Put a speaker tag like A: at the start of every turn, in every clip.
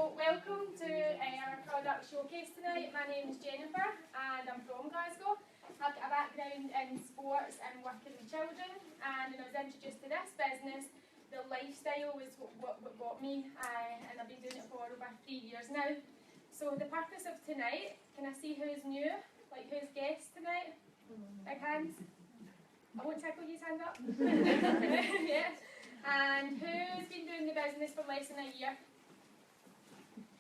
A: So welcome to our product showcase tonight. My name is Jennifer and I'm from Glasgow. I've got a background in sports and working with children, and when I was introduced to this business, the lifestyle was what got me, and I've been doing it for over 3 years now. So the purpose of tonight, can I see who's new? Like who's guests tonight? Big hands. I won't tickle you, hand up. Yeah. And who's been doing the business for less than a year?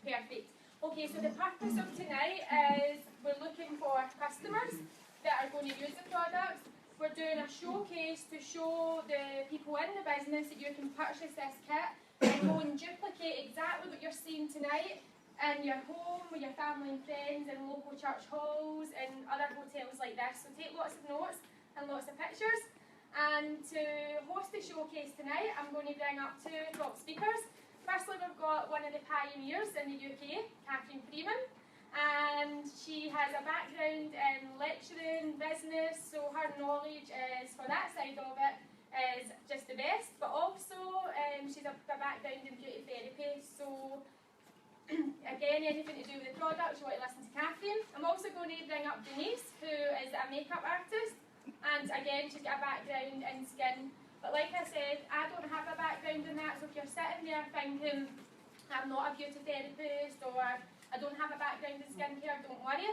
A: Perfect. Okay, so the purpose of tonight is we're looking for customers that are going to use the products. We're doing a showcase to show the people in the business that you can purchase this kit and go and duplicate exactly what you're seeing tonight in your home, with your family and friends, in local church halls, and other hotels like this. So take lots of notes and lots of pictures. And to host the showcase tonight, I'm going to bring up two top speakers. Firstly, we've got one of the pioneers in the UK, Catherine Freeman, and she has a background in lecturing, business, so her knowledge is, for that side of it, is just the best, but also she's a background in beauty therapy, so again, anything to do with the products, you want to listen to Catherine. I'm also going to bring up Denise, who is a makeup artist, and again, she's got a background in skin. But like I said, I don't have a background in that, so if you're sitting there thinking, I'm not a beauty therapist, or I don't have a background in skincare, don't worry.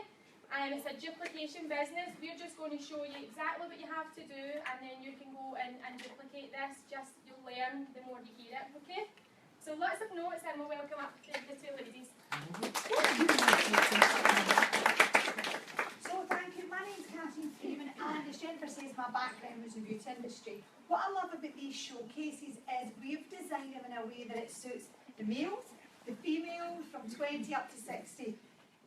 A: It's a duplication business. We're just going to show you exactly what you have to do, and then you can go in and duplicate this. Just you'll learn the more you hear it, okay? So lots of notes, and we'll welcome up the two ladies.
B: So thank you. My name's Catherine Freeman, and as Jennifer says, my background was in the beauty industry. What I love about these showcases is we've designed them in a way that it suits the males, the females, from 20 up to 60.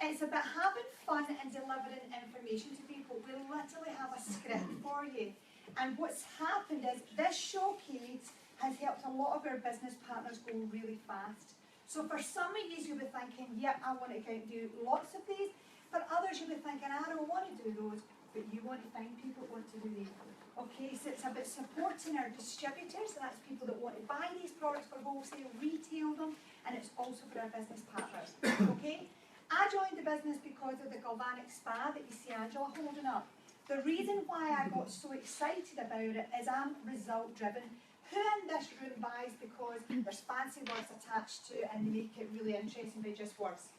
B: It's about having fun and delivering information to people. We literally have a script for you. And what's happened is this showcase has helped a lot of our business partners go really fast. So for some of you, you'll be thinking, yeah, I want to go and do lots of these. For others, you'll be thinking, I don't want to do those, but you want to find people that want to do these. Okay, so it's about supporting our distributors, and that's people that want to buy these products for wholesale, retail them, and it's also for our business partners. Okay, I joined the business because of the Galvanic Spa that you see Angela holding up. The reason why I got so excited about it is I'm result driven. Who in this room buys because there's fancy words attached to it and they make it really interesting by just words?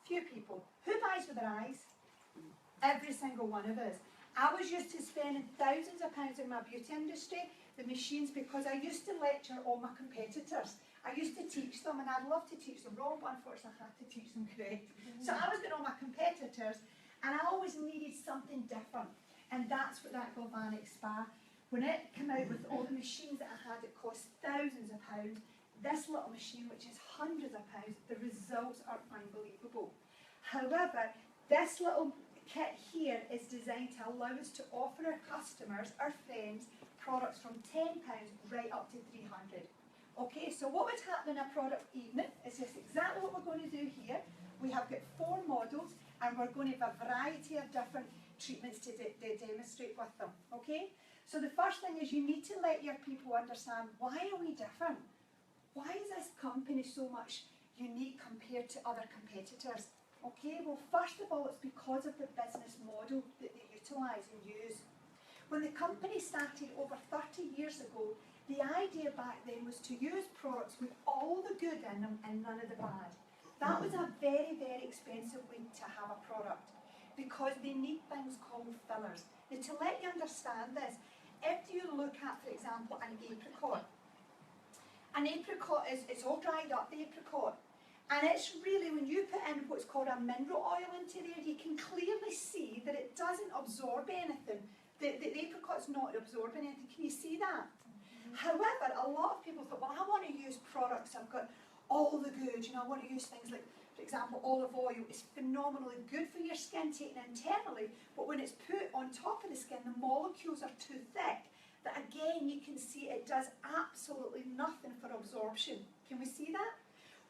B: Few people. Who buys with their eyes? Every single one of us. I was used to spending thousands of pounds in my beauty industry, the machines, because I used to lecture all my competitors. I used to teach them, and I'd love to teach them wrong, but unfortunately I had to teach them correct. So I was getting all my competitors, and I always needed something different. And that's what that Galvanic Spa, when it came out with all the machines that I had, it cost thousands of pounds. This little machine, which is hundreds of pounds, the results are unbelievable. However, this little kit here is designed to allow us to offer our customers, our friends, products from £10 right up to 300. Okay, so what would happen in a product evening is just exactly what we're going to do here. We have got 4 models, and we're going to have a variety of different treatments to demonstrate with them. Okay, so the first thing is you need to let your people understand, why are we different? Why is this company so much unique compared to other competitors? Okay, well first of all, it's because of the business model that they utilise and use. When the company started over 30 years ago, the idea back then was to use products with all the good in them and none of the bad. That was a very, very expensive way to have a product, because they need things called fillers. Now to let you understand this, if you look at, for example, an apricot is, it's all dried up, the apricot. And it's really, when you put in what's called a mineral oil into there, you can clearly see that it doesn't absorb anything. The apricot's not absorbing anything. Can you see that? However, a lot of people thought, well, I want to use products, I've got all the good, you know, I want to use things like, for example, olive oil is phenomenally good for your skin taken internally, but when it's put on top of the skin, the molecules are too thick, that again, you can see it does absolutely nothing for absorption. Can we see that?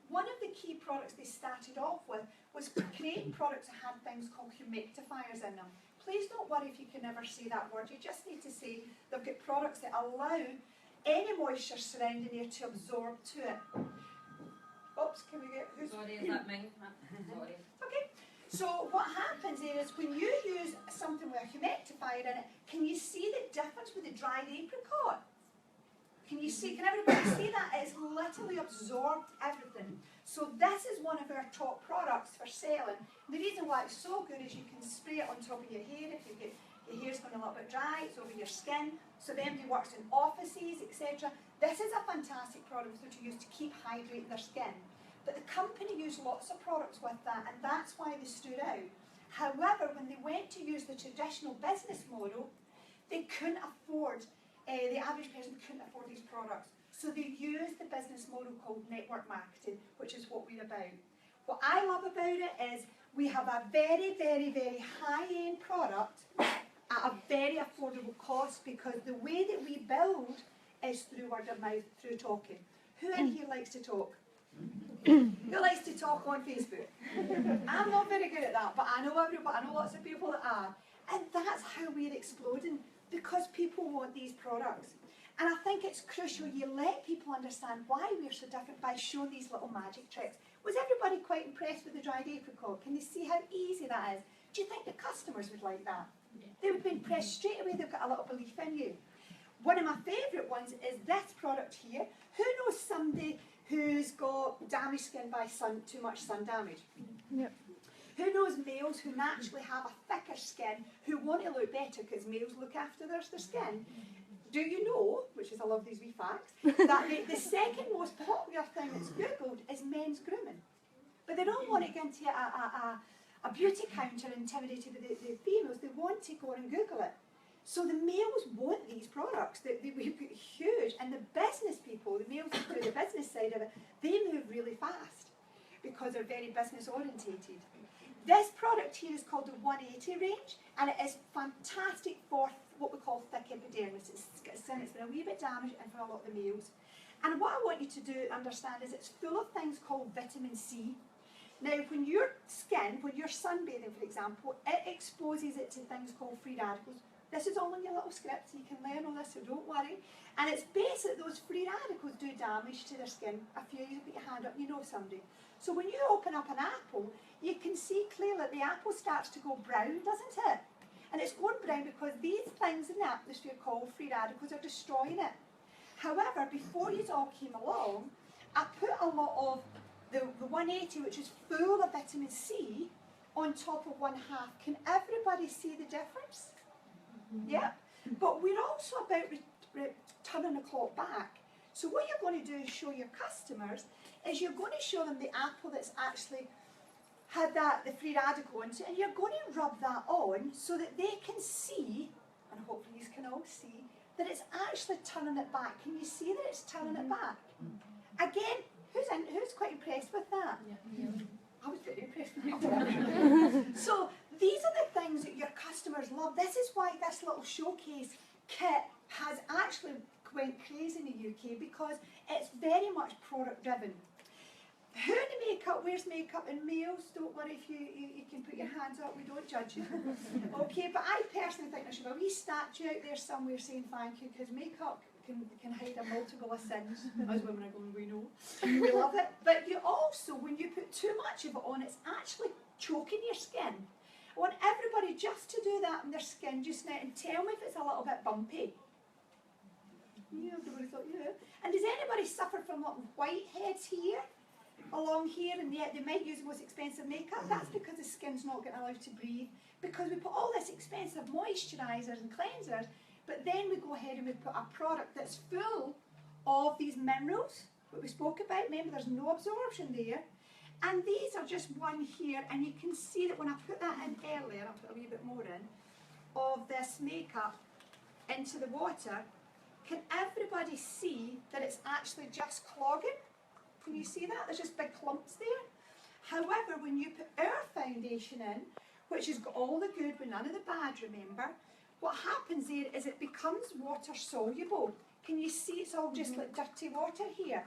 B: One of the key products they started off with was creating products that had things called humectifiers in them. Please don't worry if you can never say that word. You just need to say they've got products that allow any moisture surrounding there to absorb to it. Oops, can we get, who's?
C: Sorry, is that mine? Sorry.
B: Okay, so what happens is when you use something with a humidifier in it, can you see the difference with the dried apricot? Can you see, can everybody see that? It's literally absorbed everything. So this is one of our top products for selling. The reason why it's so good is you can spray it on top of your hair if you get your hair's going a little bit dry, it's over your skin. So if anybody works in offices, etc. This is a fantastic product for to use to keep hydrating their skin. But the company used lots of products with that, and that's why they stood out. However, when they went to use the traditional business model, they couldn't afford, the average person couldn't afford these products. So they used the business model called network marketing, which is what we're about. What I love about it is we have a very, very, very high-end product at a very affordable cost, because the way that we build is through word of mouth, through talking. Who in here likes to talk? Who likes to talk on Facebook? I'm not very good at that, but I know everybody, I know lots of people that are. And that's how we're exploding, because people want these products. And I think it's crucial you let people understand why we're so different by showing these little magic tricks. Was everybody quite impressed with the dried apricot? Can you see how easy that is? Do you think the customers would like that? They would be impressed straight away, they've got a little belief in you. One of my favourite ones is this product here. Who knows somebody who's got damaged skin by too much sun damage?
D: Yep.
B: Who knows males who naturally have a thicker skin who want to look better because males look after their skin? Do you know, which is I love these wee facts, that the second most popular thing that's Googled is men's grooming. But they don't want to go into a beauty counter intimidated with the females, they want to go and Google it. So the males want these products, they're huge, and the business people, the males who do the business side of it, they move really fast because they're very business orientated. This product here is called the 180 range, and it is fantastic for what we call thick epidermis. It's been a wee bit damaged, and for a lot of the males. And what I want you to understand is it's full of things called vitamin C. Now, when your skin, when you're sunbathing, for example, it exposes it to things called free radicals. This is all in your little script, so you can learn all this, so don't worry. And it's basically those free radicals do damage to their skin. A few of you put your hand up, you know somebody. So when you open up an apple, you can see clearly the apple starts to go brown, doesn't it? And it's going brown because these things in the atmosphere called free radicals are destroying it. However, before you all came along, I put a lot of the 180, which is full of vitamin C, on top of 1/2. Can everybody see the difference? Yeah, but we're also about turning the clock back. So what you're going to do is show your customers is you're going to show them the apple that's actually had the free radical into it, and you're going to rub that on so that they can see, and hopefully you can all see, that it's actually turning it back. Can you see that it's turning it back? Again, who's quite impressed with that?
C: Yeah.
B: I was very impressed with that. So these are the things that your customers love. This is why this little showcase kit has actually went crazy in the UK, because it's very much product driven. Who in the makeup wears makeup? And males, don't worry if you can put your hands up, we don't judge you. Okay, but I personally think there should be a wee statue out there somewhere saying thank you, because makeup can hide a multiple of sins. As women are going, we know. We love it. But you also, when you put too much of it on, it's actually choking your skin. I want everybody just to do that on their skin just now and tell me if it's a little bit bumpy. Yeah, everybody thought, yeah. And does anybody suffer from little whiteheads here? Along here, and yet they might use the most expensive makeup? That's because the skin's not getting allowed to breathe, because we put all this expensive moisturisers and cleansers, but then we go ahead and we put a product that's full of these minerals that we spoke about. Remember, there's no absorption there, and these are just one here, and you can see that when I put that in earlier, I'll put a wee bit more in, of this makeup into the water, can everybody see that it's actually just clogging? Can you see that? There's just big clumps there. However, when you put our foundation in, which has got all the good but none of the bad, remember, what happens there is it becomes water soluble. Can you see it's all just like dirty water here?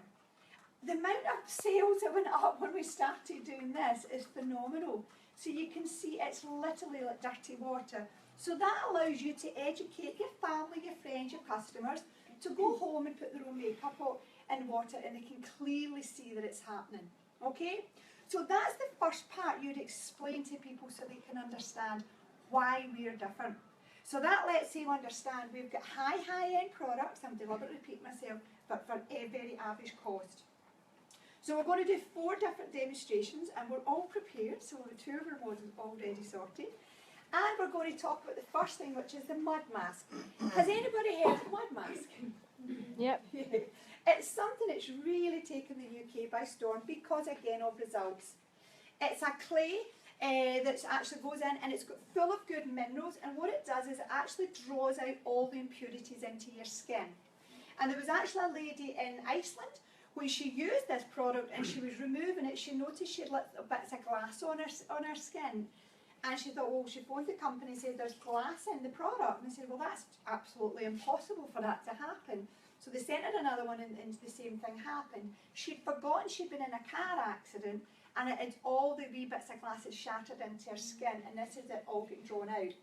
B: The amount of sales that went up when we started doing this is phenomenal. So you can see it's literally like dirty water. So that allows you to educate your family, your friends, your customers to go home and put their own makeup on. in water and they can clearly see that it's happening. Okay? So that's the first part you'd explain to people so they can understand why we're different. So that lets them understand we've got high-end products, I'm deliberately repeating myself, but for a very average cost. So we're going to do 4 different demonstrations and we're all prepared, so the 2 of our models already sorted. And we're going to talk about the first thing, which is the mud mask. Has anybody heard of the mud mask?
D: Yep.
B: It's something that's really taken the UK by storm because, again, of results. It's a clay that actually goes in and it's full of good minerals, and what it does is it actually draws out all the impurities into your skin. And there was actually a lady in Iceland when she used this product and she was removing it, she noticed she had little bits of glass on her skin. And she thought, well, she phoned the company and said, there's glass in the product. And they said, well, that's absolutely impossible for that to happen. So they sent her another one and the same thing happened. She'd forgotten she'd been in a car accident and all the wee bits of glass had shattered into her skin, and this is it all getting drawn out.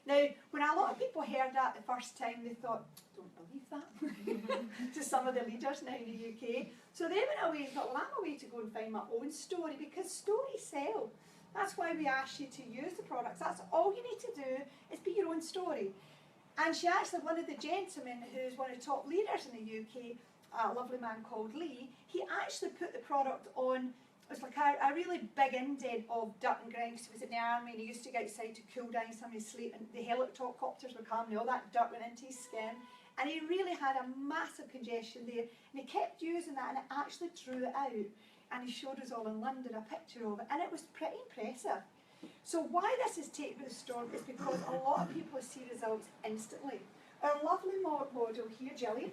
B: Now, when a lot of people heard that the first time, they thought, don't believe that, to some of the leaders now in the UK. So they went away and thought, well, I'm away to go and find my own story, because stories sell. That's why we ask you to use the products. That's all you need to do, is be your own story. And she actually, one of the gentlemen who's one of the top leaders in the UK, a lovely man called Lee, he actually put the product on. It was like a really big indent of dirt and grime. He was in the army and he used to go outside to cool down somebody's sleep, and the helicopters were coming and all that dirt went into his skin. And he really had a massive congestion there. And he kept using that and it actually drew it out. And he showed us all in London a picture of it, and it was pretty impressive. So why this is taken with the storm is because a lot of people see results instantly. Our lovely model here, Gillian,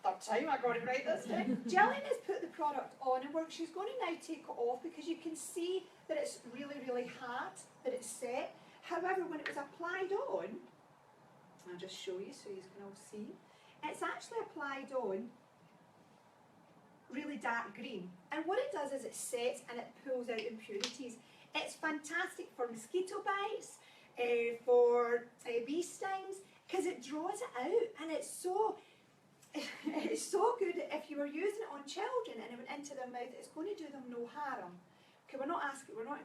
B: third time I got it right this time. Gillian has put the product on and she's going to now take it off because you can see that it's really, really hard, that it's set. However, when it was applied on, I'll just show you so you can all see, it's actually applied on really dark green. And what it does is it sets and it pulls out impurities. It's fantastic for mosquito bites, for bee stings, because it draws it out, and it's so good that if you were using it on children and it went into their mouth, it's going to do them no harm. Okay, we're not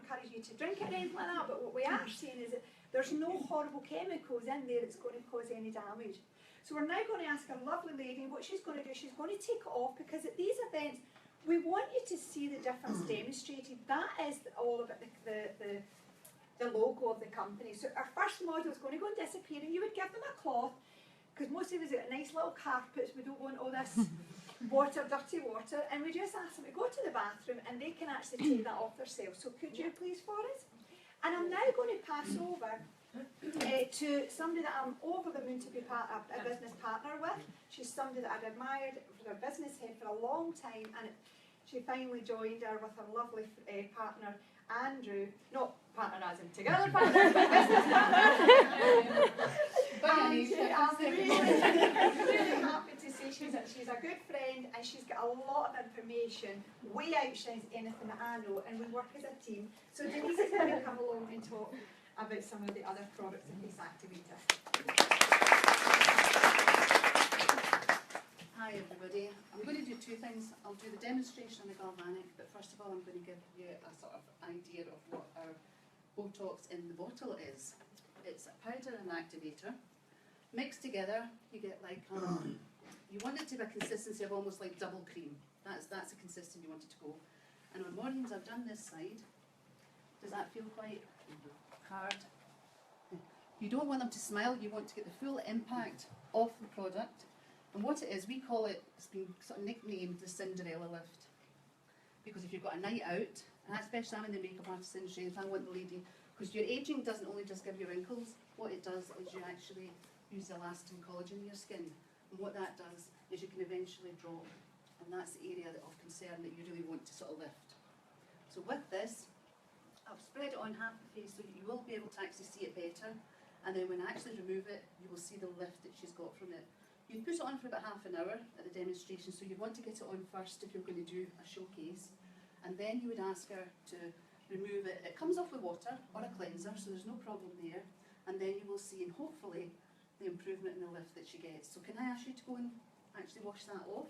B: encouraging you to drink it or anything like that, but what we are saying is that there's no horrible chemicals in there that's going to cause any damage. So we're now going to ask a lovely lady, and what she's going to do, she's going to take it off, because at these events, we want you to see the difference demonstrated. That is all about the logo of the company. So our first model is going to go and disappear, and you would give them a cloth, because most of us have got nice little carpets, we don't want all this water, dirty water, and we just ask them to go to the bathroom and they can actually take that off themselves. So could you please for us? And I'm now going to pass over to somebody that I'm over the moon to be a business partner with. She's somebody that I'd admired for her business head for a long time, and she finally joined her with her lovely partner, Andrew. Not partner as in together partner, but business partner. And I'm really happy to say she's a good friend, and she's got a lot of information, way outshines anything that I know, and we work as a team. So Denise is going to come along and talk about some of the other products in this activator.
E: Hi everybody, I'm going to do 2 things. I'll do the demonstration on the galvanic, but first of all I'm going to give you a sort of idea of what our Botox in the bottle is. It's a powder and activator. Mixed together, you get like, you want it to be a consistency of almost like double cream. That's the consistency you want it to go. And on mornings I've done this side. Does that feel quite hard? You don't want them to smile, you want to get the full impact of the product. And what it is, we call it, it's been sort of nicknamed the Cinderella lift. Because if you've got a night out, and especially I'm in the makeup artist industry, if I want the lady, because your ageing doesn't only just give you wrinkles, what it does is you actually use elastin collagen in your skin. And what that does is you can eventually drop. And that's the area of concern that you really want to sort of lift. So with this, I've spread it on half the face so that you will be able to actually see it better. And then when I actually remove it, you will see the lift that she's got from it. You put it on for about half an hour at the demonstration, so you'd want to get it on first if you're going to do a showcase. And then you would ask her to remove it. It comes off with water or a cleanser, so there's no problem there. And then you will see, and hopefully, the improvement in the lift that she gets. So can I ask you to go and actually wash that off?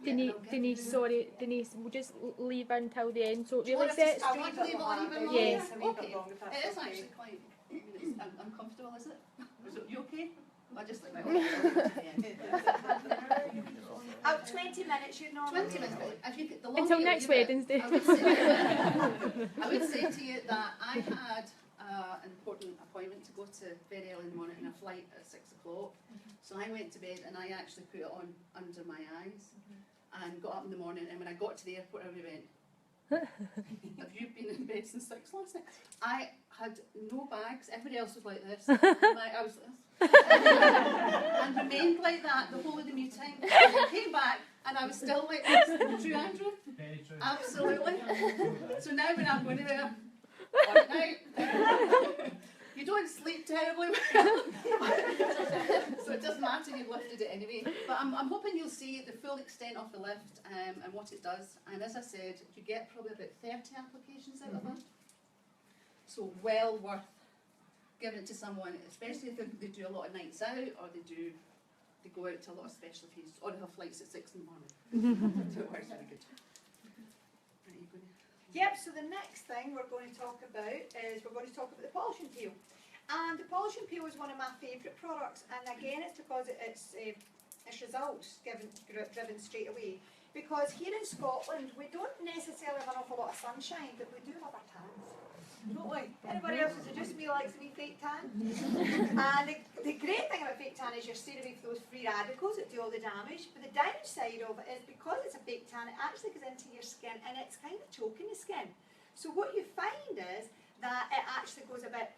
E: and I'll give
A: Denise,
E: you-
A: sorry, Denise, we'll just leave her until the end. So it
E: Do you
A: really
E: want us to
A: sets.
E: do you want to leave it on even longer?
A: Yes.
B: A wee bit
E: Okay.
B: long, if that's
E: It is
B: okay.
E: actually quite, I mean, it's uncomfortable, is it? Is it you okay? I just like my
B: Out 20 minutes, you'd normally.
E: 20 minutes, but if you could, the longer
A: Until
E: you
A: next
E: leave it,
A: Wednesday.
E: I would say to you that I had an important appointment to go to very early in the morning and a flight at 6 o'clock. So I went to bed and I actually put it on under my eyes and got up in the morning, and when I got to the airport everybody went, have you been in bed since 6 last night? I had no bags, everybody else was like this. I was and remained like that the whole of the meeting. I came back and I was still like this. True, Andrew?
D: Very true.
E: Absolutely. So now when I'm going to there, all night, you don't sleep terribly well. So it doesn't matter, you've lifted it anyway. But I'm hoping you'll see the full extent of the lift and what it does. And as I said, you get probably about 30 applications out of it. So well worth giving it to someone, especially if they do a lot of nights out or they go out to a lot of special fees or they have flights at 6 in the morning. So it works really good. Right, you gonna...
B: Yep, so the next thing we're going to talk about is we're going to talk about the polishing peel. And the polishing peel is one of my favourite products, and again it's because it's results driven straight away. Because here in Scotland we don't necessarily have an awful lot of sunshine, but we do have our tans. Don't we? Anybody else? Is it just me likes a wee fake tan? And the great thing about fake tan is you're staying away from those free radicals that do all the damage. But the downside of it is because it's a fake tan, it actually goes into your skin and it's kind of choking the skin. So what you find is that it actually goes a bit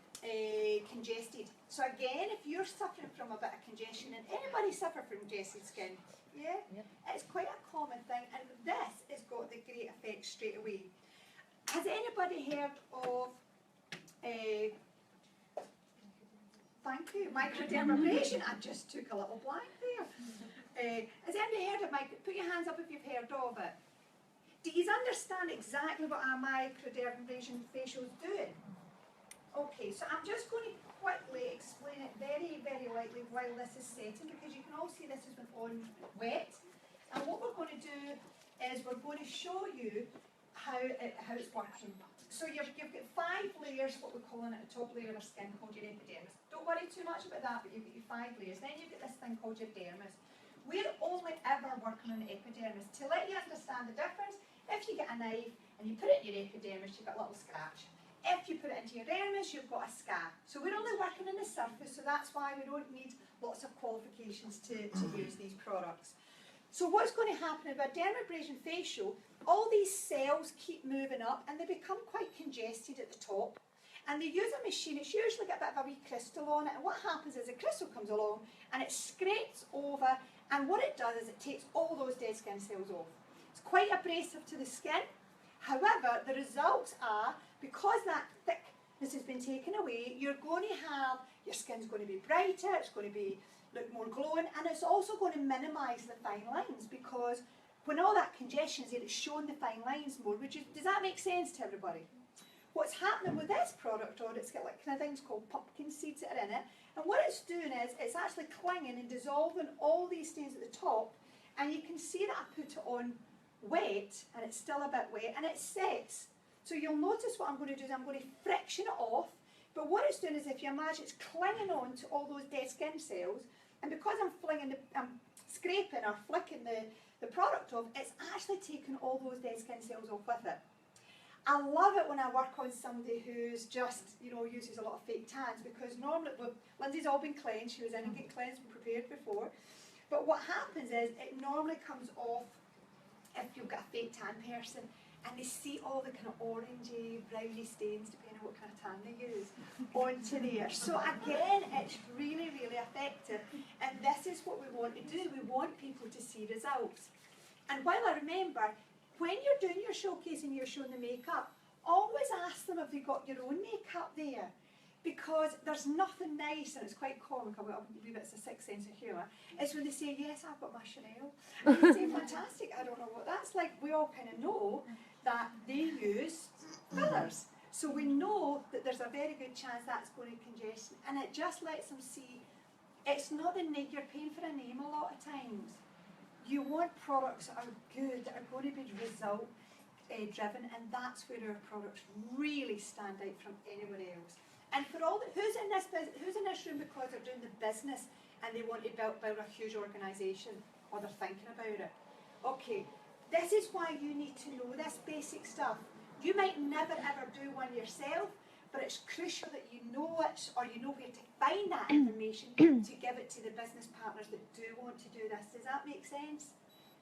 B: congested. So again, if you're suffering from a bit of congestion, and anybody suffer from congested skin, yeah, it's quite a common thing, and this has got the great effect straight away. Has anybody heard of, thank you, microdermabrasion? I just took a little blank there. Has anybody heard of put your hands up if you've heard of it. Do you understand exactly what a microdermabrasion facial is doing? Okay, so I'm just going to quickly explain it very, very lightly while this is setting, because you can all see this has been on wet. And what we're going to do is we're going to show you how it's working. So you've got 5 layers, what we're calling at the top layer of our skin, called your epidermis. Don't worry too much about that, but you've got your 5 layers. Then you've got this thing called your dermis. We're only ever working on the epidermis. To let you understand the difference, if you get a knife and you put it in your epidermis, you've got a little scratch. If you put it into your dermis, you've got a scar. So we're only working on the surface, so that's why we don't need lots of qualifications to use these products. So what's going to happen about dermabrasion facial, all these cells keep moving up and they become quite congested at the top. And they use a machine, it's usually got a bit of a wee crystal on it, and what happens is the crystal comes along and it scrapes over, and what it does is it takes all those dead skin cells off. It's quite abrasive to the skin. However, the results are, because that thickness has been taken away, you're going to have, your skin's going to be brighter, it's going to look more glowing, and it's also going to minimise the fine lines, because when all that congestion is there, it's showing the fine lines more. Does that make sense to everybody? What's happening with this product, or it's got like kind of things called pumpkin seeds that are in it, and what it's doing is it's actually clinging and dissolving all these stains at the top, and you can see that I put it on wet, and it's still a bit wet, and it sets. So you'll notice what I'm going to do is I'm going to friction it off, but what it's doing is, if you imagine, it's clinging on to all those dead skin cells, and because I'm scraping or flicking the product off, it's actually taking all those dead skin cells off with it. I love it when I work on somebody who's just, uses a lot of fake tans, because normally, Lindsay's all been cleansed, she was in and get cleansed and prepared before, but what happens is, it normally comes off if you've got a fake tan person, and they see all the kind of orangey, browny stains, depending on what kind of tan they use, onto there. So again, it's really, really effective, and this is what we want to do. We want people to see results. And while I remember, when you're doing your showcase and you're showing the makeup, always ask them if they've got your own makeup there, because there's nothing nice, and it's quite common, I believe it's a sixth sense of humour, is when they say, yes, I've got my Chanel, and you say, fantastic, I don't know what that's like. We all kind of know that they use fillers, so we know that there's a very good chance that's going to congestion, and it just lets them see it's not the name. You're paying for a name a lot of times. You want products that are good, that are going to be result driven, and that's where our products really stand out from anyone else. And for all who's in this room because they're doing the business and they want to build a huge organisation, or they're thinking about it. Okay, this is why you need to know this basic stuff. You might never ever do one yourself, but it's crucial that you know it, or you know where to find that information to give it to the business partners that do want to do this. Does that make sense?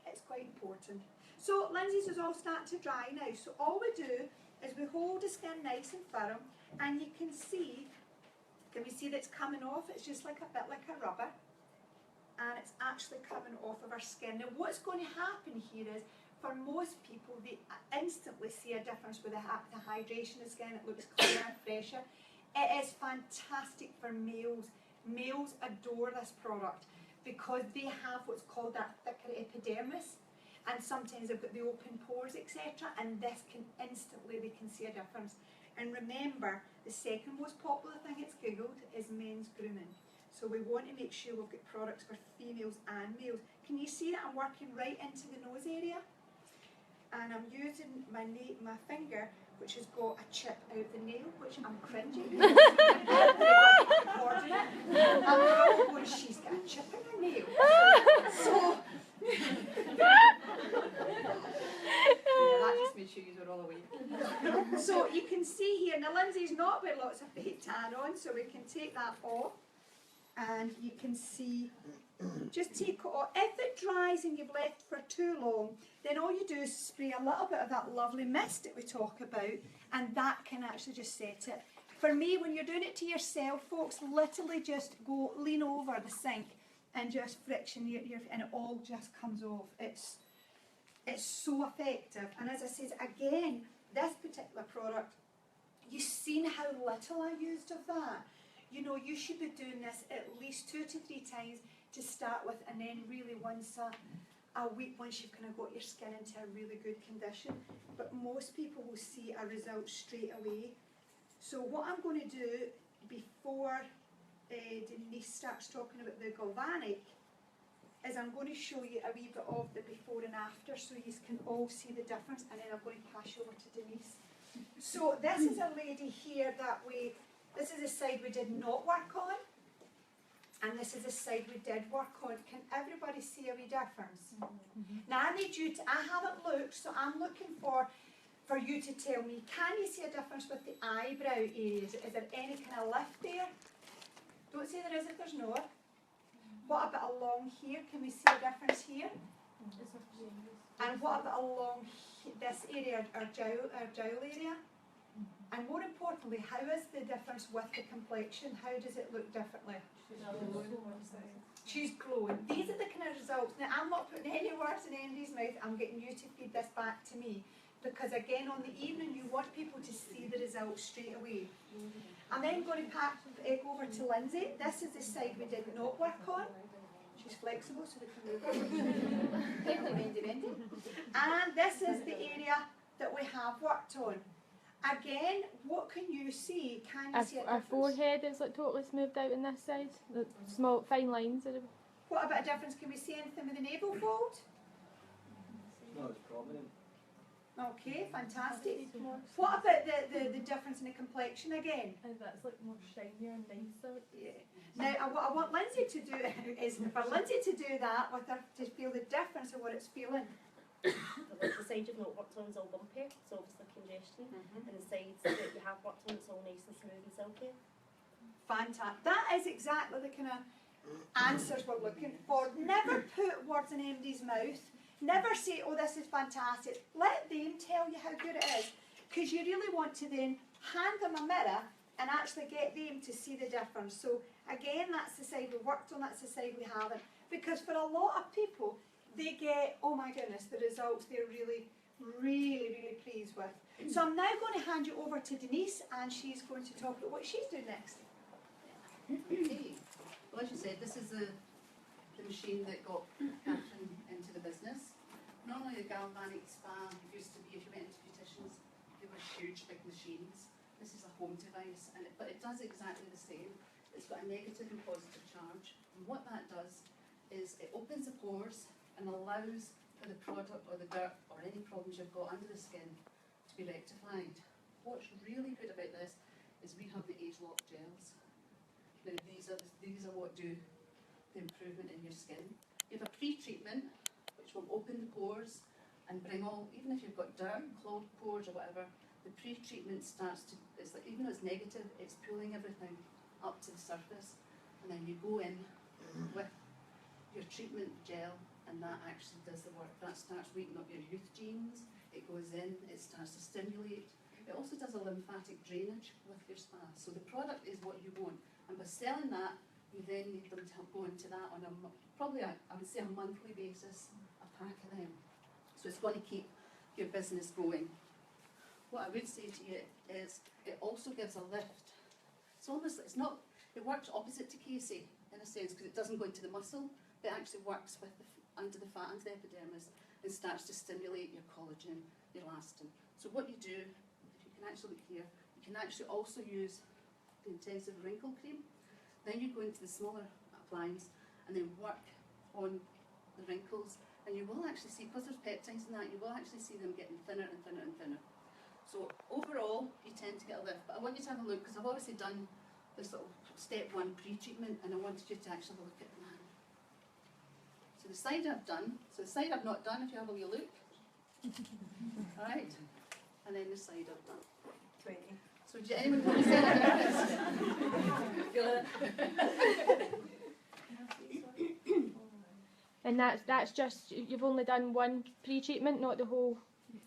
B: It's quite important. So Lindsay's is all starting to dry now. So all we do is we hold the skin nice and firm, and you can we see that it's coming off? It's just like a bit like a rubber, and it's actually coming off of our skin. Now what's going to happen here is, for most people, they instantly see a difference with the hydration of skin. It looks clearer and fresher. It is fantastic for males. Males adore this product because they have what's called that thicker epidermis, and sometimes they've got the open pores, etc. And this can instantly, they can see a difference. And remember, the second most popular thing it's googled is men's grooming. So we want to make sure we've got products for females and males. Can you see that I'm working right into the nose area? And I'm using my finger, which has got a chip out the nail, which I'm cringing. And we're all going, she's got a chip in her nail. So, yeah, that just made sure you were all away. So you can see here, now Lindsay's not with lots of fake tan on, so we can take that off. And you can see, just take it off. If it dries and you've left for too long, then all you do is spray a little bit of that lovely mist that we talk about, and that can actually just set it. For me, when you're doing it to yourself, folks, literally just lean over the sink and just friction and it all just comes off. It's so effective. And as I said, again, this particular product, you've seen how little I used of that. You know, you should be doing this at least 2 to 3 times to start with, and then really once a week, once you've kind of got your skin into a really good condition. But most people will see a result straight away. So what I'm going to do before Denise starts talking about the galvanic is I'm going to show you a wee bit of the before and after, so you can all see the difference, and then I'm going to pass you over to Denise. So this is a lady here this is a side we did not work on, and this is a side we did work on. Can everybody see a wee difference? Now I need you to, I haven't looked, so I'm looking for you to tell me, can you see a difference with the eyebrow areas? Is there any kind of lift there? Don't say there is if there's not. What about along here? Can we see a difference here? And what about along this area, our jowl area? And more importantly, how is the difference with the complexion? How does it look differently? She's glowing. These are the kind of results. Now, I'm not putting any words in Andy's mouth. I'm getting you to feed this back to me. Because again, on the evening, you want people to see the results straight away. I'm then going to pass it over to Lindsay. This is the side we did not work on. She's flexible, so we can move on. And this is the area that we have worked on. Again, what can you see? Can you see a difference?
D: Our forehead is like totally smoothed out on this side. The small, fine lines.
B: What about a difference? Can we see anything with the navel fold?
F: No, it's prominent.
B: Okay, fantastic. What about the difference in the complexion again?
D: And that's like more shinier and nicer.
B: Yeah. Now, what I want Lindsay to do is for Lindsay to do that with her to feel the difference of what it's feeling.
C: The side you've not worked on is all bumpy, so obviously congestion, and the sides that you have worked on, it's all nice and smooth and silky.
B: Fantastic. That is exactly the kind of answers we're looking for. Never put words in MD's mouth. Never say, oh, this is fantastic. Let them tell you how good it is, because you really want to then hand them a mirror and actually get them to see the difference. So again, that's the side we worked on, that's the side we haven't. Because for a lot of people, they get, oh my goodness, the results they're really, really, really pleased with. So I'm now going to hand you over to Denise, and she's going to talk about what she's doing next.
E: Okay. Well, as you said, this is the machine that got Catherine into the business. Normally the galvanic spa used to be, if you went into beauticians, they were huge big machines. This is a home device, but it does exactly the same. It's got a negative and positive charge, and what that does is it opens the pores, and allows for the product or the dirt or any problems you've got under the skin to be rectified. What's really good about this is we have the age-lock gels. Now these are what do the improvement in your skin. You have a pre-treatment which will open the pores and bring all, even if you've got dirt, clogged pores or whatever, the pre-treatment starts to, it's like, even though it's negative, it's pulling everything up to the surface, and then you go in with your treatment gel, and that actually does the work. That starts waking up your youth genes, it goes in, it starts to stimulate. It also does a lymphatic drainage with your spa. So the product is what you want, and by selling that, you then need them to go into that on probably I would say a monthly basis, a pack of them. So it's going to keep your business going. What I would say to you is it also gives a lift. It's almost, it works opposite to Casey in a sense, because it doesn't go into the muscle, but it actually works with under the fat, under the epidermis, and starts to stimulate your collagen, your elastin. So what you do, if you can actually look here, you can actually also use the intensive wrinkle cream. Then you go into the smaller appliance and then work on the wrinkles, and you will actually see, because there's peptides in that, you will actually see them getting thinner and thinner and thinner. So overall, you tend to get a lift. But I want you to have a look, because I've obviously done the sort of step 1 pre-treatment, and I wanted you to actually have a look at that. So the side I've done, so the side I've not done, if you have a wee look. Right? And then the side I've done.
B: 20.
E: So do anyone want to say anything?
D: And that's just, you've only done one pre-treatment, not the whole.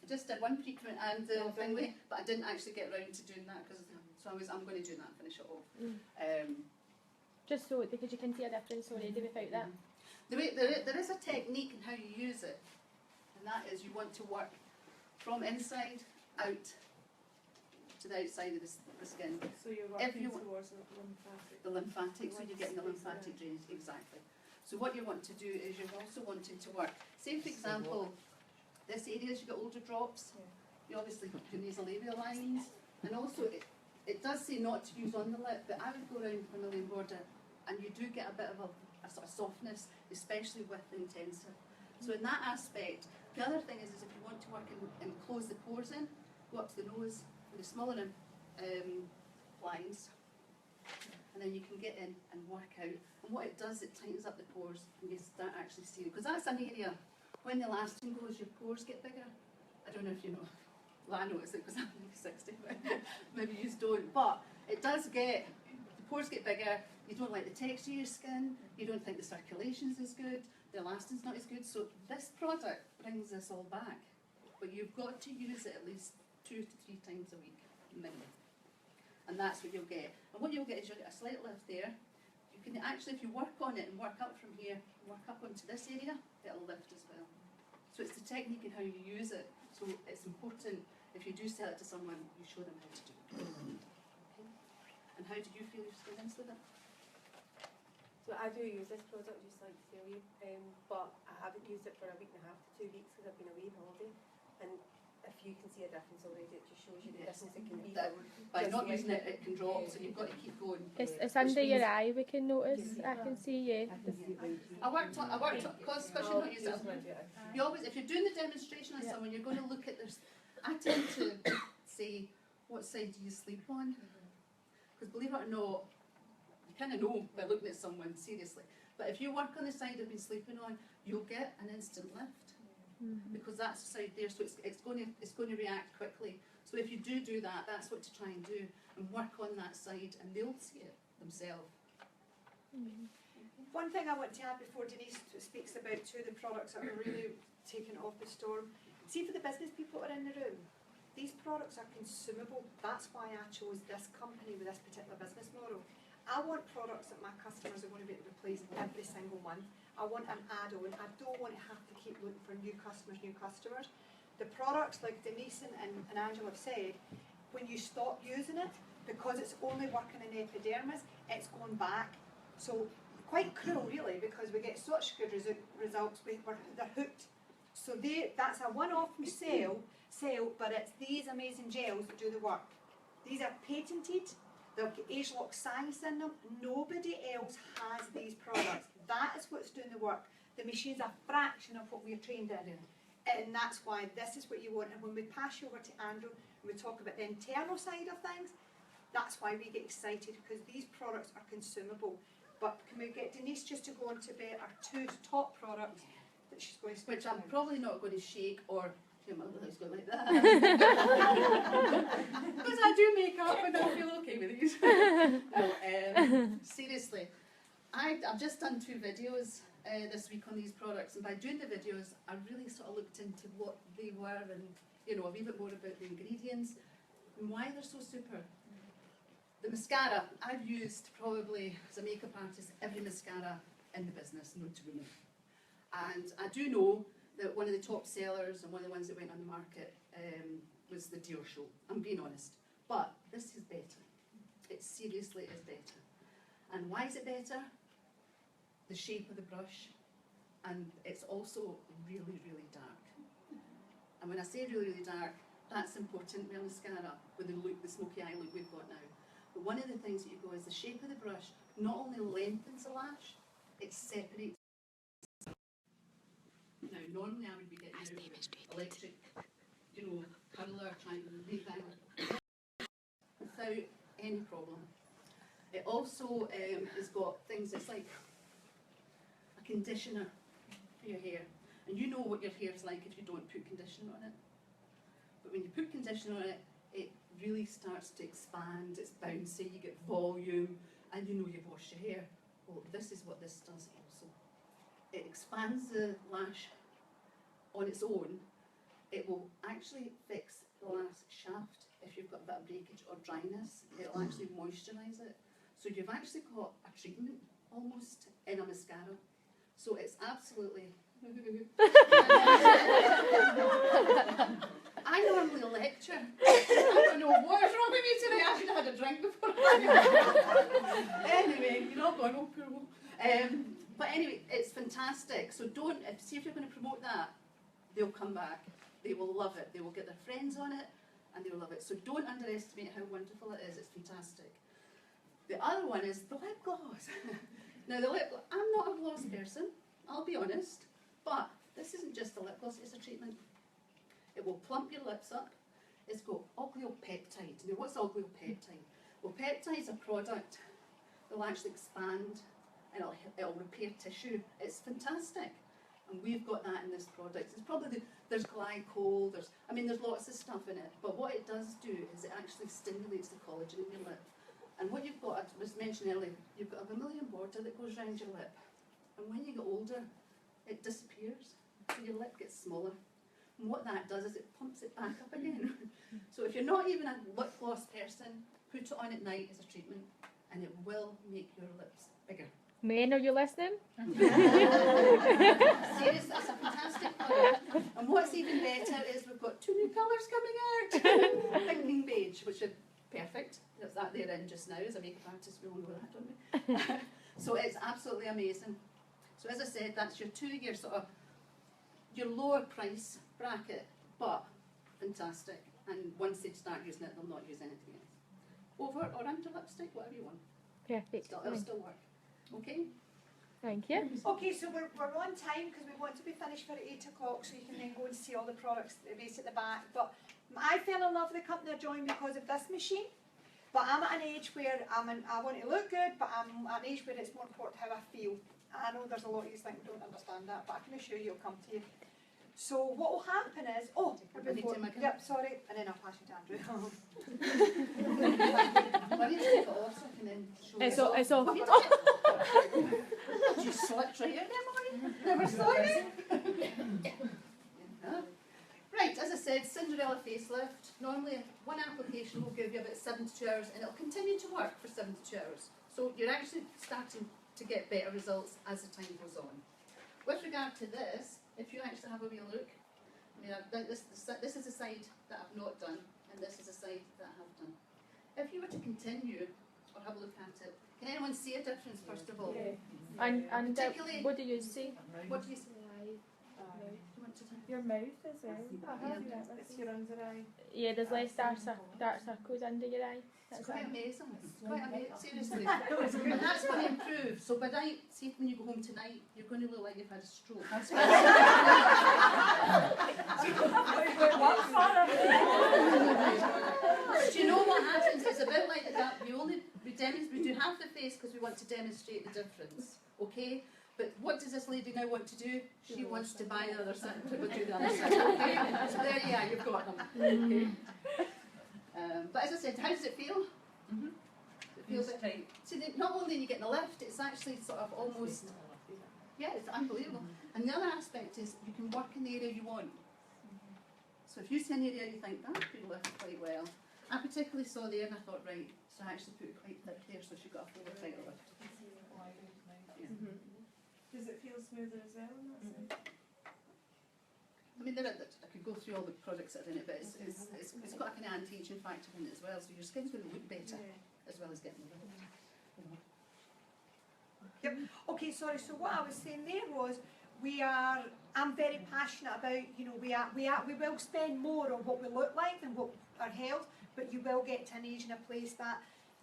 E: I just did one pre-treatment and the thing with it, but I didn't actually get around to doing that, because I'm going to do that and finish it off.
D: Just so, because you can see a difference already without that.
E: There is a technique in how you use it, and that is you want to work from inside out to the outside of the skin.
C: So you're
E: If
C: working
E: you-
C: towards the lymphatic.
E: The lymphatic, so you're getting the lymphatic drainage, exactly. So what you want to do is you're also wanting to work, say for example, this area as you get older drops, you obviously got your nasolabial lines, and also it does say not to use on the lip, but I would go around vermilion border, and you do get a bit of a sort of softness, especially with the intensive. So in that aspect, the other thing is if you want to work and close the pores in, go up to the nose with the smaller lines, and then you can get in and work out. And what it does, it tightens up the pores, and you start actually seeing, because that's an area, when the elastin goes, your pores get bigger. I don't know if you know. Well, I notice it because I'm only 60, but maybe you don't. But it does get, the pores get bigger, you don't like the texture of your skin, you don't think the circulation's as good, the elastin's not as good. So this product brings this all back. But you've got to use it at least 2 to 3 times a week, minimum. And that's what you'll get. And what you'll get is you'll get a slight lift there. You can actually, if you work on it and work up from here, work up onto this area, it'll lift as well. So it's the technique and how you use it. So it's important, if you do sell it to someone, you show them how to do it. Okay? And how did you feel your skin is with it?
C: So I do use this product just like Celia, but I haven't used it for a week and a half to 2 weeks because I've been away on holiday. And if you can see a difference already, it just shows you the
E: Yes.
C: difference it can be.
E: That
C: from
E: by
C: just
E: not
C: like
E: using it, it can drop, so you've got to keep going.
D: It's under your eye, we can notice. I can see you.
E: I worked on, because you're not using it. You always, if you're doing the demonstration on someone, you're going to look at this. I tend to say, what side do you sleep on? Because believe it or not, you kind of know by looking at someone, seriously. But if you work on the side I've been sleeping on, you'll get an instant lift. Because that's the side there, so it's going to react quickly. So if you do that, that's what to try and do, and work on that side, and they'll see it themselves.
B: One thing I want to add before Denise speaks about two of the products that are really taken off the storm. See, for the business people that are in the room, these products are consumable. That's why I chose this company with this particular business model. I want products that my customers are going to be able to replace every single month. I want an add-on. I don't want to have to keep looking for new customers. The products, like Denise and Angela have said, when you stop using it, because it's only working in the epidermis, it's going back. So quite cruel, really, because we get such good results. They're hooked. So that's a one-off sale, but it's these amazing gels that do the work. These are patented. They've got age-lock science in them. Nobody else has these products. That is what's doing the work. The machine's a fraction of what we're trained in. And that's why this is what you want. And when we pass you over to Andrew and we talk about the internal side of things, that's why we get excited, because these products are consumable. But can we get Denise just to go on to about our two top products that she's going to speak
E: Which I'm
B: about?
E: probably not going to shake or do my legs go like that. Because I do make up and I feel okay with these. No, seriously, I've just done 2 videos this week on these products, and by doing the videos I really sort of looked into what they were and, you know, a wee bit more about the ingredients and why they're so super. The mascara, I've used probably as a makeup artist every mascara in the business, known to women. And I do know that one of the top sellers and one of the ones that went on the market was the Dior Show. I'm being honest. But this is better. It seriously is better. And why is it better? The shape of the brush. And it's also really, really dark. And when I say really, really dark, that's important with a mascara, with the look, the smoky eye look we've got now. But one of the things that you go is the shape of the brush not only lengthens the lash, it separates. Now, normally I would be getting out electric, you know, curler, trying to make that without any problem. It also has got things, it's like a conditioner for your hair. And you know what your hair's like if you don't put conditioner on it. But when you put conditioner on it, it really starts to expand, it's bouncy, you get volume, and you know you've washed your hair. Well, this is what this does also. It expands the lash on its own. It will actually fix the lash shaft if you've got a bit of breakage or dryness. It'll actually moisturise it. So you've actually got a treatment almost in a mascara. So it's absolutely... I normally lecture. I don't know what is wrong with me today. I should have had a drink before. Anyway, you're not going, oh, poor woman. But anyway, it's fantastic. So don't, see if you're going to promote that, they'll come back. They will love it. They will get their friends on it and they will love it. So don't underestimate how wonderful it is. It's fantastic. The other one is the lip gloss. Now the lip gloss, I'm not a gloss person, I'll be honest, but this isn't just a lip gloss, it's a treatment. It will plump your lips up. It's got oligopeptide. Now what's oligopeptide? Well, peptide's a product that will actually expand and it'll repair tissue. It's fantastic. And we've got that in this product. It's probably, there's glycol, there's lots of stuff in it. But what it does do is it actually stimulates the collagen in your lip. And what you've got, I was mentioning earlier, you've got a vermilion border that goes around your lip. And when you get older, it disappears. So your lip gets smaller. And what that does is it pumps it back up again. So if you're not even a lip gloss person, put it on at night as a treatment and it will make your lips bigger.
D: Men, are you listening?
E: Seriously, that's a fantastic product. And what's even better is we've got 2 new colours coming out. Pink and beige, which are perfect. That's that they're in just now. As a makeup artist, we all know that, don't we? So it's absolutely amazing. So as I said, that's your 2-year sort of, your lower price bracket, but fantastic. And once they start using it, they'll not use anything else. Over or under lipstick, whatever you want.
D: Perfect.
E: It'll still work. Okay?
D: Thank you.
B: Okay, so we're on time because we want to be finished for 8 o'clock so you can then go and see all the products based at the back. But I fell in love with the company I joined because of this machine. But I'm at an age where I want to look good, but I'm at an age where it's more important how I feel. I know there's a lot of you think don't understand that, but I can assure you it'll come to you. So what will happen is, yep, sorry, and then I'll pass you to Andrew.
E: Why don't you take it off so I can then show
D: It's
E: you?
D: off. It's off.
E: You slipped right out there, Molly. Never saw you. Yeah. Right, as I said, Cinderella facelift. Normally, one application will give you about 72 hours, and it'll continue to work for 72 hours. So you're actually starting to get better results as the time goes on. With regard to this, if you actually have a wee look, this is a side that I've not done, and this is a side that I have done. If you were to continue or have a look at it, can anyone see a difference first of all?
D: And
E: Particularly,
D: what do you see?
E: what do you see? You want
C: Your mouth as well.
B: It's your under eye.
D: Yeah, there's less dark circles under your eye.
E: It's
D: That's
E: quite
D: it.
E: amazing. It's quite amazing. Seriously. And that's going to improve. So by night, see when you go home tonight, you're going to look like you've had a stroke. That's Do you know what happens? It's a bit like that. We do half the face because we want to demonstrate the difference. Okay? But what does this lady now want to do? She wants to buy the other side, to do the other side. Okay? So there you are, you've got them. Okay? But as I said, how does it feel? It feels tight. See, not only are you getting the lift, it's actually sort of almost, yeah, it's unbelievable. And the other aspect is you can work in the area you want. So if you see an area you think, that could lift quite well. I particularly saw there and I thought, right, so I actually put it quite thick there so she got a fuller tighter lift. Yeah.
C: Does it feel smoother as well on that side?
E: I mean, I could go through all the products that are in it, but it's got like an anti-aging factor in it as well, so your skin's going to look better as well as getting the lift.
B: Yep. Okay, sorry, so what I was saying there was, I'm very passionate about, you know, we will spend more on what we look like than what our health, but you will get to an age and a place that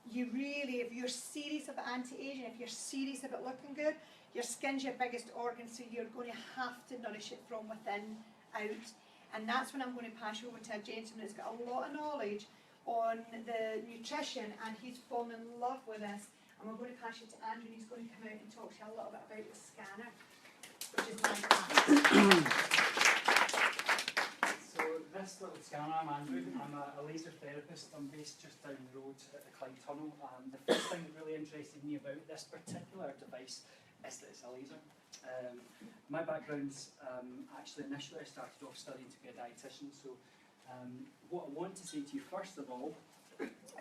B: you really, if you're serious about anti-aging, if you're serious about looking good, your skin's your biggest organ, so you're going to have to nourish it from within out. And that's when I'm going to pass you over to a gentleman that's got a lot of knowledge on the nutrition, and he's fallen in love with this. And we're going to pass you to Andrew, and he's going to come out and talk to you a little bit about the scanner, which is my
G: So this little scanner, I'm Andrew, I'm a laser therapist. I'm based just down the road at the Clyde Tunnel. The first thing that really interested me about this particular device is that it's a laser. My background's actually initially I started off studying to be a dietitian, so what I want to say to you first of all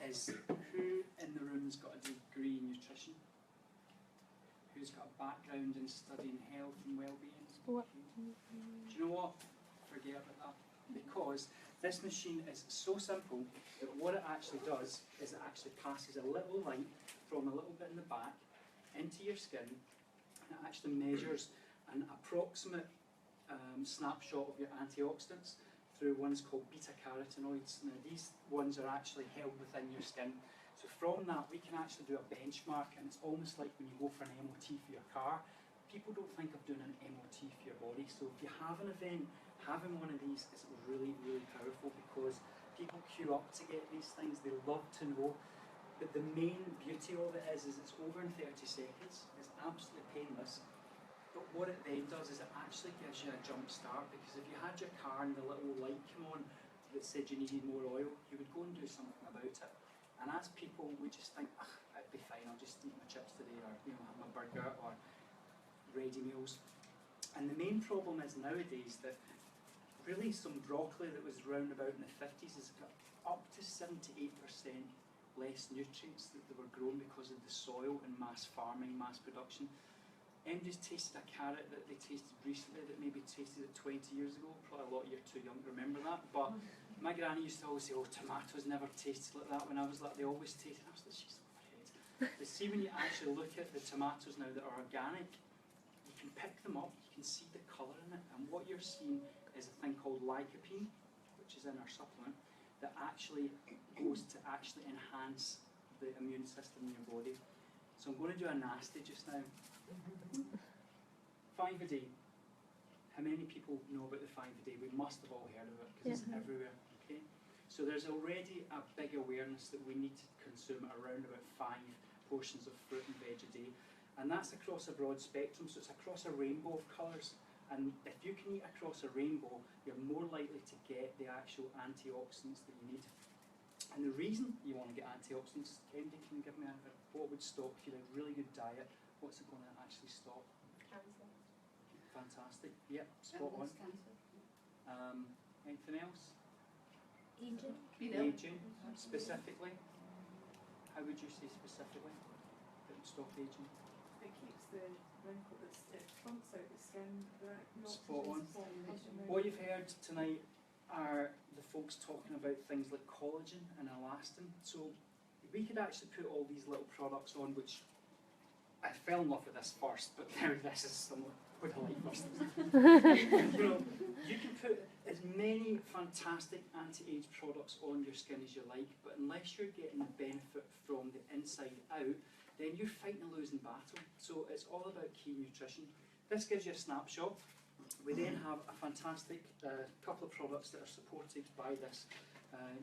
G: is who in the room has got a degree in nutrition? Who's got a background in studying health and well-being?
D: What?
G: Do you know what? Forget about that. Because this machine is so simple that what it actually does is it actually passes a little light from a little bit in the back into your skin, and it actually measures an approximate snapshot of your antioxidants through ones called beta-carotenoids. Now these ones are actually held within your skin. So from that we can actually do a benchmark, and it's almost like when you go for an MOT for your car. People don't think of doing an MOT for your body, so if you have an event, having one of these is really, really powerful, because people queue up to get these things, they love to know. But the main beauty of it is it's over in 30 seconds, it's absolutely painless. But what it then does is it actually gives you a jump start, because if you had your car and the little light come on that said you needed more oil, you would go and do something about it. And as people, we just think, it'd be fine, I'll just eat my chips today, or have my burger, or ready meals. And the main problem is nowadays that really some broccoli that was round about in the 50s has got up to 78% less nutrients that they were grown because of the soil and mass farming, mass production. Anybody's tasted a carrot that they tasted recently that maybe tasted it 20 years ago? Probably a lot of you are too young to remember that. But my granny used to always say, oh, tomatoes never tasted like that. When I was like, they always tasted. I was like, she's overhead. But see, when you actually look at the tomatoes now that are organic, you can pick them up, you can see the colour in it, and what you're seeing is a thing called lycopene, which is in our supplement, that actually goes to actually enhance the immune system in your body. So I'm going to do a nasty just now. 5-a-day. How many people know about the 5-a-day? We must have all heard of it because it's everywhere. Okay. So there's already a big awareness that we need to consume around about 5 portions of fruit and veg a day, and that's across a broad spectrum. So it's across a rainbow of colours. And if you can eat across a rainbow, you're more likely to get the actual antioxidants that you need. And the reason you want to get antioxidants, anybody can give me what would stop if you had a really good diet? What's it going to actually stop?
C: Cancer.
G: Fantastic. Yep, spot on. Anything else?
D: Aging.
G: Aging, specifically. How would you say specifically that would stop aging?
C: It keeps the wrinkle it clumps out the skin.
G: Spot on. What you've heard tonight are the folks talking about things like collagen and elastin. So we could actually put all these little products on, which I fell in love with this first, but now this is somewhat what I like first. You can put as many fantastic anti-age products on your skin as you like, but unless you're getting the benefit from the inside out, then you're fighting a losing battle. So it's all about key nutrition. This gives you a snapshot. We then have a fantastic couple of products that are supported by this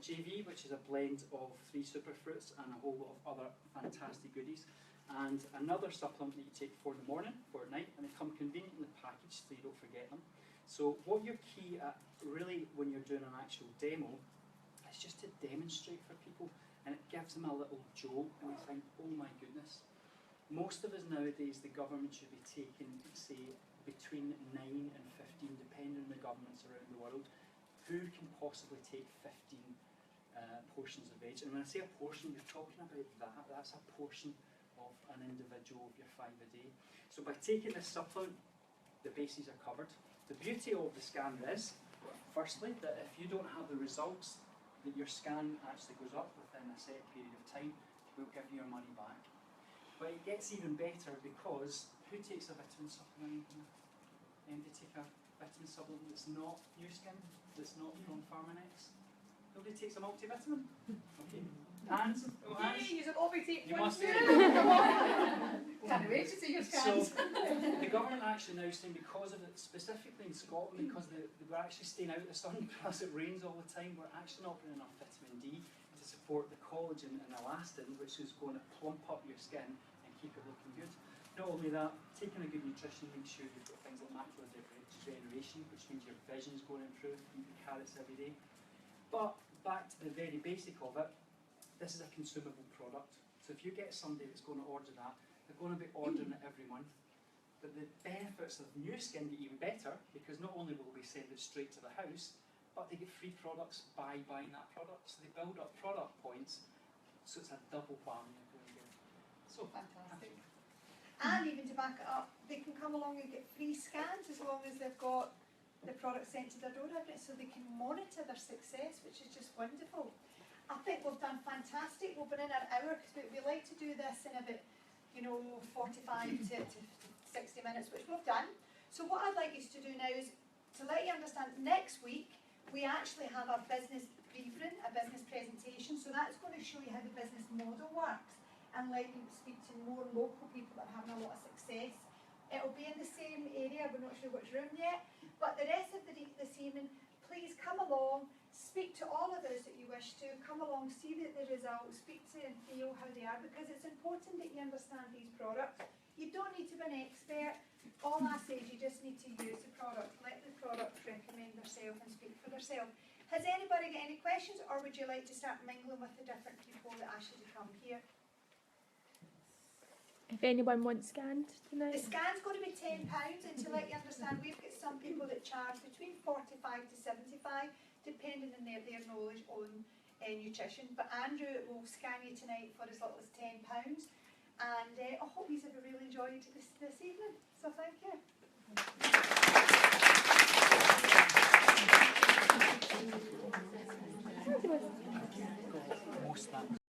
G: JV, which is a blend of 3 superfruits and a whole lot of other fantastic goodies. And another supplement that you take for the morning, for at night, and they come convenient in the package so you don't forget them. So what you're key at really when you're doing an actual demo is just to demonstrate for people, and it gives them a little jolt and they think, oh my goodness. Most of us nowadays, the government should be taking, say, between 9 and 15, depending on the governments around the world. Who can possibly take 15 portions of veg? And when I say a portion, you're talking about that. That's a portion of an individual of your 5 a day. So by taking this supplement, the bases are covered. The beauty of the scan is, firstly, that if you don't have the results, that your scan actually goes up within a set period of time, we'll give you your money back. But it gets even better because who takes a vitamin supplement? Anybody take a vitamin supplement that's not New Skin, that's not from Pharmanex? Nobody takes a multivitamin? Okay. Hands? No hands?
B: Yay, you all be taking
G: You
B: one
G: must
B: too.
G: do.
B: Come on.
E: Can't wait to see your
G: So,
E: scans.
G: the government actually now saying because of it, specifically in Scotland, because we're actually staying out in the sun because it rains all the time, we're actually not getting enough vitamin D to support the collagen and elastin, which is going to plump up your skin and keep it looking good. Not only that, taking a good nutrition makes sure you've got things like macular degeneration, which means your vision's going to improve, eating carrots every day. But back to the very basic of it, this is a consumable product. So if you get somebody that's going to order that, they're going to be ordering it every month. But the benefits of New Skin get even better because not only will we send it straight to the house, but they get free products by buying that product. So they build up product points, so it's a double whammy of going to get. So
E: Fantastic.
B: And even to back it up, they can come along and get free scans as long as they've got the product sent to their door every day, so they can monitor their success, which is just wonderful. I think we've done fantastic. We've been in an hour because we like to do this in about 45 to 60 minutes, which we've done. So what I'd like you to do now is to let you understand, next week we actually have a business briefing, a business presentation, so that's going to show you how the business model works and let you speak to more local people that are having a lot of success. It'll be in the same area, we're not sure which room yet, but the rest of this evening, please come along, speak to all of us that you wish to, come along, see the results, speak to and feel how they are, because it's important that you understand these products. You don't need to be an expert. All I say is you just need to use the product, let the product recommend themselves and speak for themselves. Has anybody got any questions, or would you like to start mingling with the different people that asked you to come here?
D: If anyone wants scanned
B: The
D: tonight.
B: scan's going to be £10, and to let you understand, we've got some people that charge between 45 to 75, depending on their knowledge on nutrition. But Andrew will scan you tonight for as little as £10, and I hope you have really enjoyed this evening. So thank you.